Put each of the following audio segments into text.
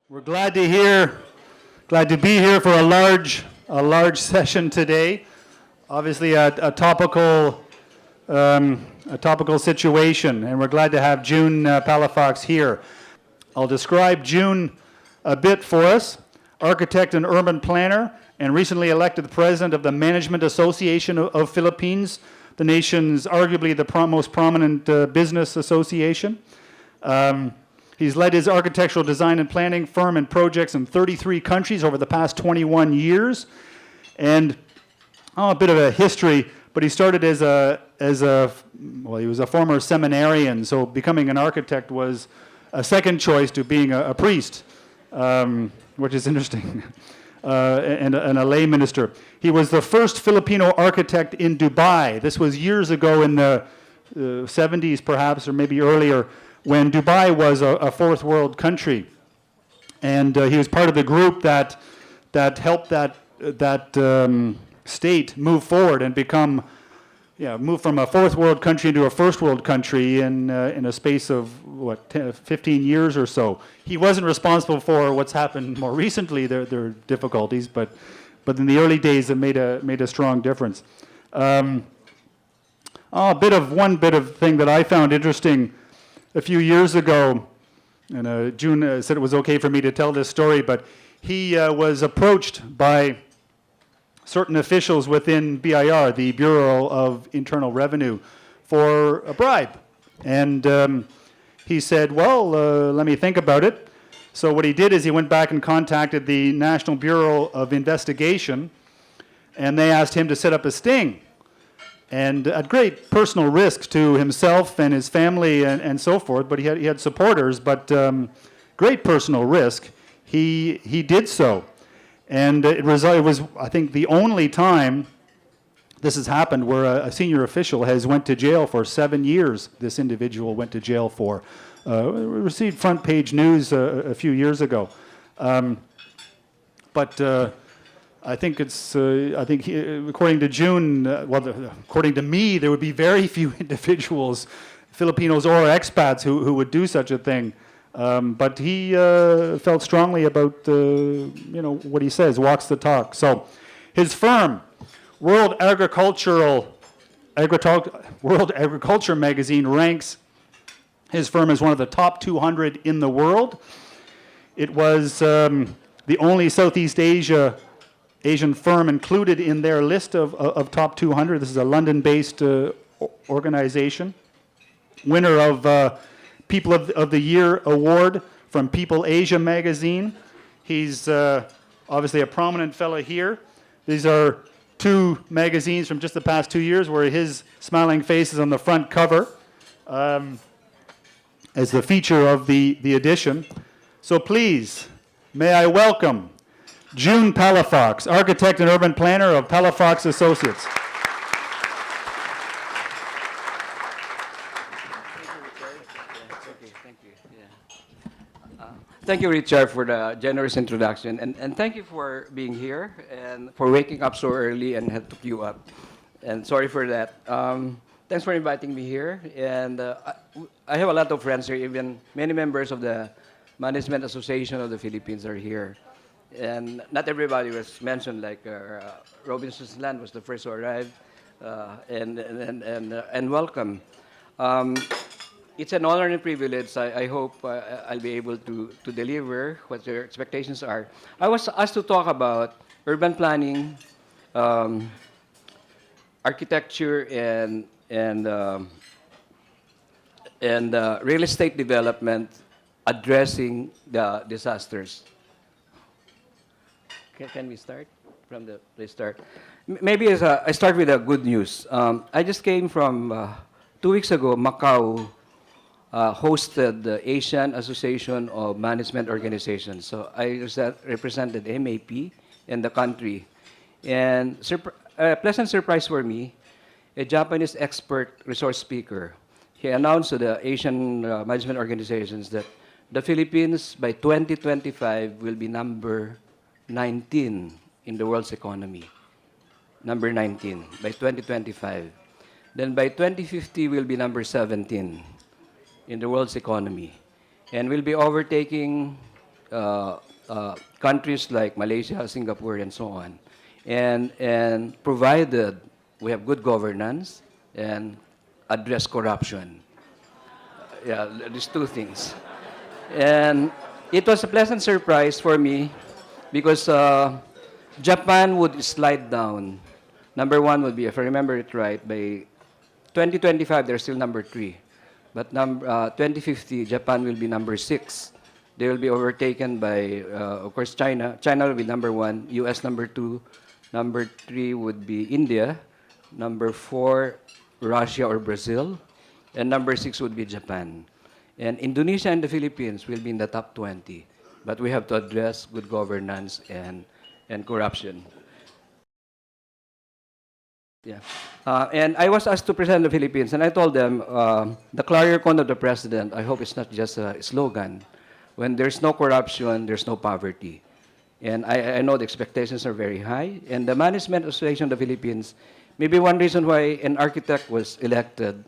We're glad to be here for a large session today. Obviously, a topical situation, and we're glad to have Jun Palafox here. I'll describe Jun a bit for us. Architect and urban planner, and recently elected the president of the Management Association of Philippines, the nation's arguably the most prominent business association. He's led his architectural design and planning firm and projects in 33 countries over the past 21 years. And a bit of a history, but he started he was a former seminarian, so becoming an architect was a second choice to being a priest, which is interesting, and a lay minister. He was the first Filipino architect in Dubai. This was years ago in the 70s perhaps, or maybe earlier, when Dubai was a fourth world country. And he was part of the group that helped that state move forward and move from a fourth world country into a first world country in a space of, 15 years or so. He wasn't responsible for what's happened more recently. There are difficulties, but in the early days it made a strong difference. One bit of thing that I found interesting a few years ago, and Jun said it was okay for me to tell this story, but he was approached by certain officials within BIR, the Bureau of Internal Revenue, for a bribe. And he said, well, let me think about it. So what he did is he went back and contacted the National Bureau of Investigation, and they asked him to set up a sting. And at great personal risk to himself and his family and so forth, but he had supporters, but great personal risk, he did so. And it was, I think, the only time this has happened where a senior official has went to jail for 7 years. This individual went to jail for. Received front page news a few years ago. I think according to Jun, according to me, there would be very few individuals, Filipinos or expats, who would do such a thing. But he felt strongly about what he says, walks the talk. So, his firm, World Agriculture magazine ranks his firm as one of the top 200 in the world. It was the only Southeast Asian firm included in their list of top 200. This is a London-based organization. Winner of People of the Year award from People Asia magazine. He's obviously a prominent fellow here. These are two magazines from just the past 2 years where his smiling face is on the front cover as the feature of the edition. So please, may I welcome Jun Palafox, architect and urban planner of Palafox Associates. Thank you, Richard, for the generous introduction, and thank you for being here and for waking up so early and had to queue up. And sorry for that. Thanks for inviting me here. And I have a lot of friends here, even many members of the Management Association of the Philippines are here. And not everybody was mentioned, like Robinson's Land was the first to arrive, and welcome. It's an honor and a privilege. I hope I'll be able to deliver what your expectations are. I was asked to talk about urban planning, architecture, and real estate development, addressing the disasters. Can we start from the start? Maybe I start with the good news. I just came from 2 weeks ago, Macau. Hosted the Asian Association of Management Organizations. So I represented MAP in the country. And a pleasant surprise for me, a Japanese expert resource speaker, he announced to the Asian management organizations that the Philippines by 2025 will be number 19 in the world's economy. number 19 by 2025. Then by 2050, we'll be number 17 in the world's economy. And we'll be overtaking countries like Malaysia, Singapore, and so on. And provided we have good governance and address corruption. Yeah, these two things. And it was a pleasant surprise for me because Japan would slide down. Number one would be, if I remember it right, by 2025, they're still number 3. But 2050, Japan will be number 6. They will be overtaken by, of course, China. China will be number 1, US number 2, number 3 would be India, number 4, Russia or Brazil, and number 6 would be Japan. And Indonesia and the Philippines will be in the top 20. But we have to address good governance and corruption. Yeah. And I was asked to present the Philippines, and I told them, the clarion call of the president, I hope it's not just a slogan. When there's no corruption, there's no poverty. And I know the expectations are very high. And the Management Association of the Philippines, maybe one reason why an architect was elected,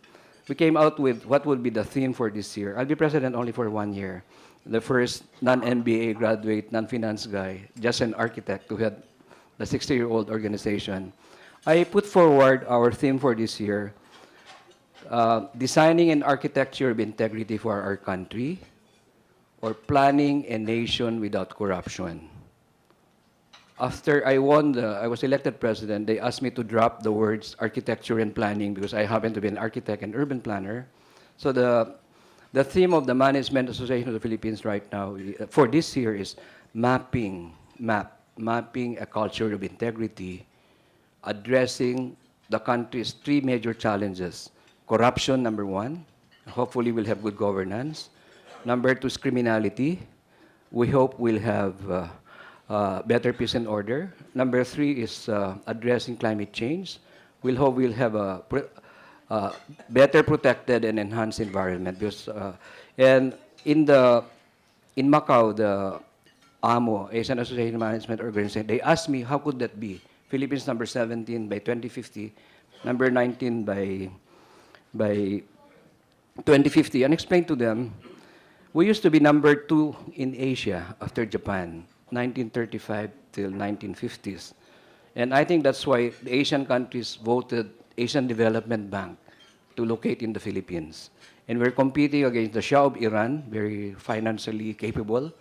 we came out with what would be the theme for this year. I'll be president only for 1 year. The first non-MBA graduate, non-finance guy, just an architect to head the 60-year-old organization. I put forward our theme for this year, designing an architecture of integrity for our country, or planning a nation without corruption. After I was elected president, they asked me to drop the words architecture and planning because I happen to be an architect and urban planner. So the theme of the Management Association of the Philippines right now for this year is mapping a culture of integrity, addressing the country's 3 major challenges. Corruption, number 1. Hopefully we'll have good governance. Number 2 is criminality. We hope we'll have better peace and order. Number 3 is addressing climate change. We'll hope we'll have a better protected and enhanced environment. Because, and in Macau, the AMO, Asian Association of Management Organization, they asked me how could that be? Philippines number 17 by 2050, number 19 by 2050, and explained to them, we used to be number 2 in Asia after Japan, 1935 till 1950s. And I think that's why the Asian countries voted Asian Development Bank to locate in the Philippines. And we're competing against the Shah of Iran, very financially capable,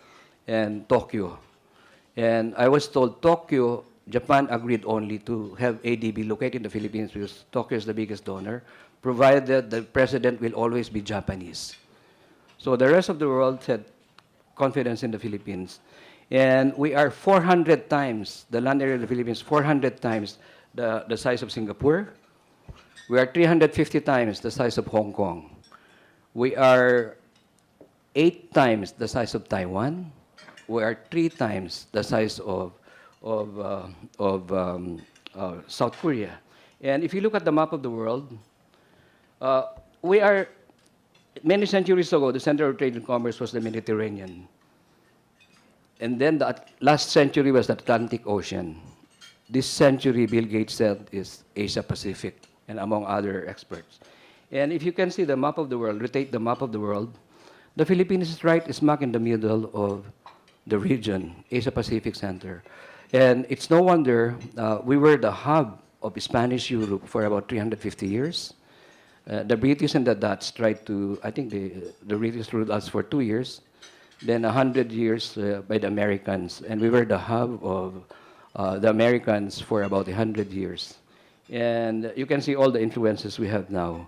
and Tokyo. And I was told Tokyo, Japan agreed only to have ADB located in the Philippines because Tokyo is the biggest donor, provided the president will always be Japanese. So the rest of the world had confidence in the Philippines. And we are 400 times, the land area of the Philippines, 400 times the size of Singapore. We are 350 times the size of Hong Kong. We are 8 times the size of Taiwan. We are 3 times the size of South Korea. And if you look at the map of the world, we are, many centuries ago, the center of trade and commerce was the Mediterranean. And then the last century was the Atlantic Ocean. This century, Bill Gates said, is Asia Pacific, and among other experts. And if you can see the map of the world, rotate the map of the world, the Philippines is right smack in the middle of the region, Asia Pacific Center. And it's no wonder we were the hub of Spanish Europe for about 350 years. The British and the Dutch tried to, I think the British ruled us for 2 years, then 100 years by the Americans. And we were the hub of the Americans for about 100 years. And you can see all the influences we have now.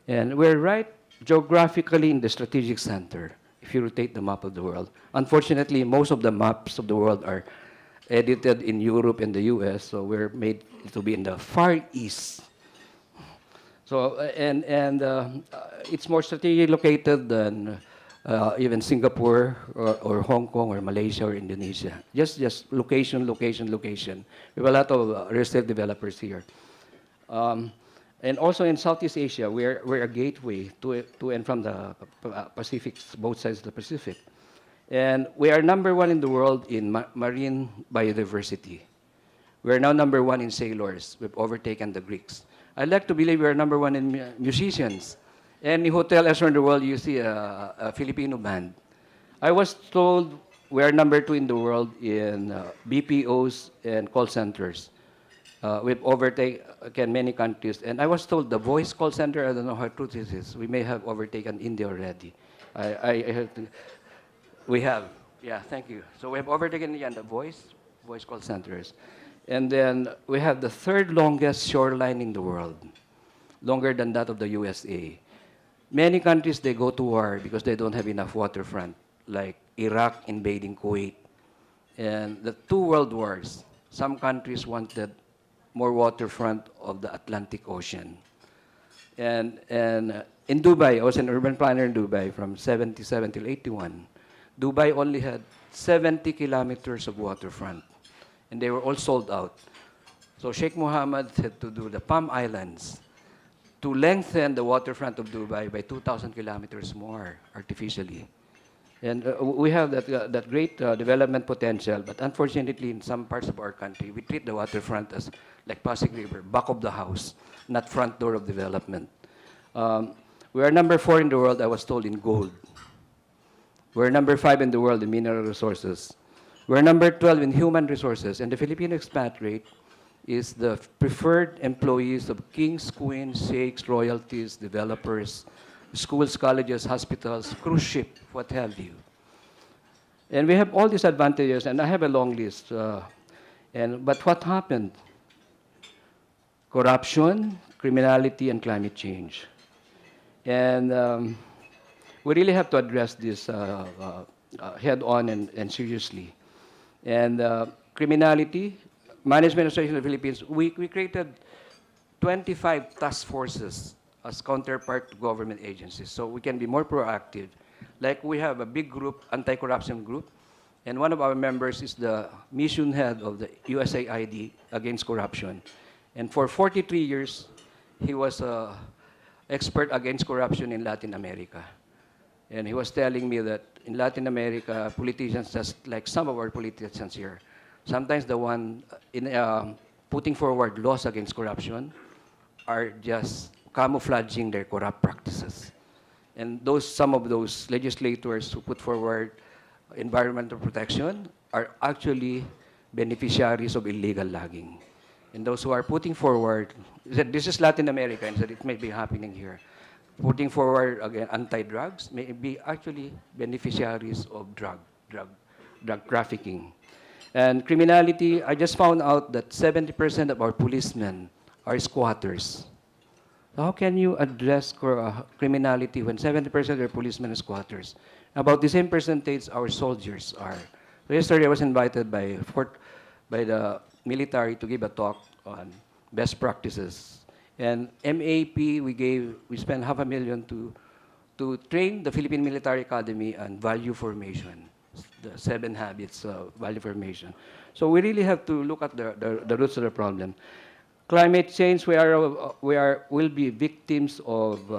And we're right geographically in the strategic center, if you rotate the map of the world. Unfortunately, most of the maps of the world are edited in Europe and the US, so we're made to be in the Far East. So, it's more strategically located than even Singapore or Hong Kong or Malaysia or Indonesia. Just location, location, location. We have a lot of real estate developers here. And also in Southeast Asia, we're a gateway to and from the Pacific, both sides of the Pacific. And we are number 1 in the world in marine biodiversity. We're now number one in sailors. We've overtaken the Greeks. I like to believe we're number one in musicians. Any hotel elsewhere in the world, you see a Filipino band. I was told we're number two in the world in BPOs and call centers. We've overtaken many countries. And I was told the voice call center, I don't know how true this is. We may have overtaken India already. I have to, we have. Yeah, thank you. So we have overtaken the voice call centers. And then we have the third longest shoreline in the world, longer than that of the USA. Many countries, they go to war because they don't have enough waterfront, like Iraq invading Kuwait. And the two world wars, some countries wanted more waterfront of the Atlantic Ocean. And in Dubai, I was an urban planner in Dubai from 77 till 81. Dubai only had 70 kilometers of waterfront, and they were all sold out. So Sheikh Mohammed had to do the Palm Islands to lengthen the waterfront of Dubai by 2,000 kilometers more artificially. And we have that great development potential, but unfortunately, in some parts of our country, we treat the waterfront as like Pasig River, back of the house, not front door of development. We are number 4 in the world, I was told, in gold. We're number 5 in the world in mineral resources. We're number 12 in human resources, and the Filipino expat rate is the preferred employees of kings, queens, sheikhs, royalties, developers, schools, colleges, hospitals, cruise ship, what have you. And we have all these advantages, and I have a long list. But what happened? Corruption, criminality, and climate change. And we really have to address this head-on and seriously. And criminality, Management Association of the Philippines, we created 25 task forces as counterpart to government agencies, so we can be more proactive. Like we have a big group, anti-corruption group, and one of our members is the mission head of the USAID against corruption. And for 43 years, he was an expert against corruption in Latin America. And he was telling me that in Latin America, politicians, just like some of our politicians here, sometimes the one putting forward laws against corruption are just camouflaging their corrupt practices. And some of those legislators who put forward environmental protection are actually beneficiaries of illegal logging. And those who are putting forward, this is Latin America, and that it may be happening here, putting forward, again, anti-drugs may be actually beneficiaries of drug trafficking. And criminality, I just found out that 70% of our policemen are squatters. How can you address criminality when 70% of your policemen are squatters? About the same percentage our soldiers are. So yesterday I was invited by the military to give a talk on best practices. And MAP, we spent $500,000 to train the Philippine Military Academy on value formation, the 7 habits of value formation. So we really have to look at the roots of the problem. Climate change, will be victims of,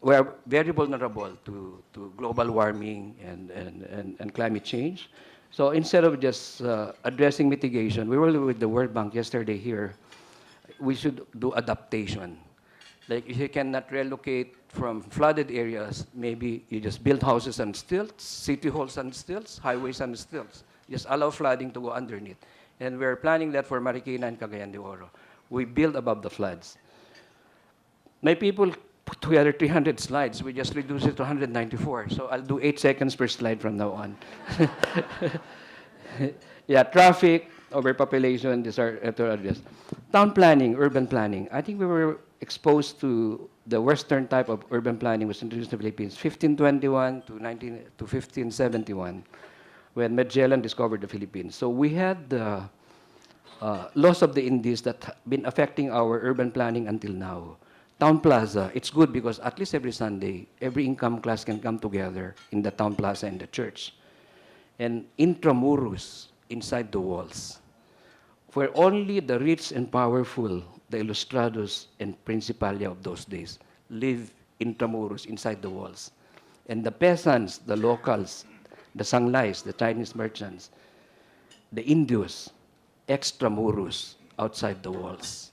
we are very vulnerable to global warming and climate change. So instead of just addressing mitigation, we were with the World Bank yesterday here, we should do adaptation. Like if you cannot relocate from flooded areas, maybe you just build houses on stilts, city halls on stilts, highways on stilts. Just allow flooding to go underneath. And we're planning that for Marikina and Cagayan de Oro. We build above the floods. My people put together 300 slides. We just reduced it to 194. So I'll do 8 seconds per slide from now on. Yeah, traffic, overpopulation, these are to address. Town planning, urban planning. I think we were exposed to the Western type of urban planning was introduced in the Philippines, 1521 to 1571. When Magellan discovered the Philippines. So we had the laws of the Indies that have been affecting our urban planning until now. Town plaza, it's good because at least every Sunday, every income class can come together in the town plaza and the church. And intramurus, inside the walls, where only the rich and powerful, the ilustrados and principalia of those days, live intramurus, inside the walls. And the peasants, the locals, the Sanglais, the Chinese merchants, the Indios, extramuros outside the walls.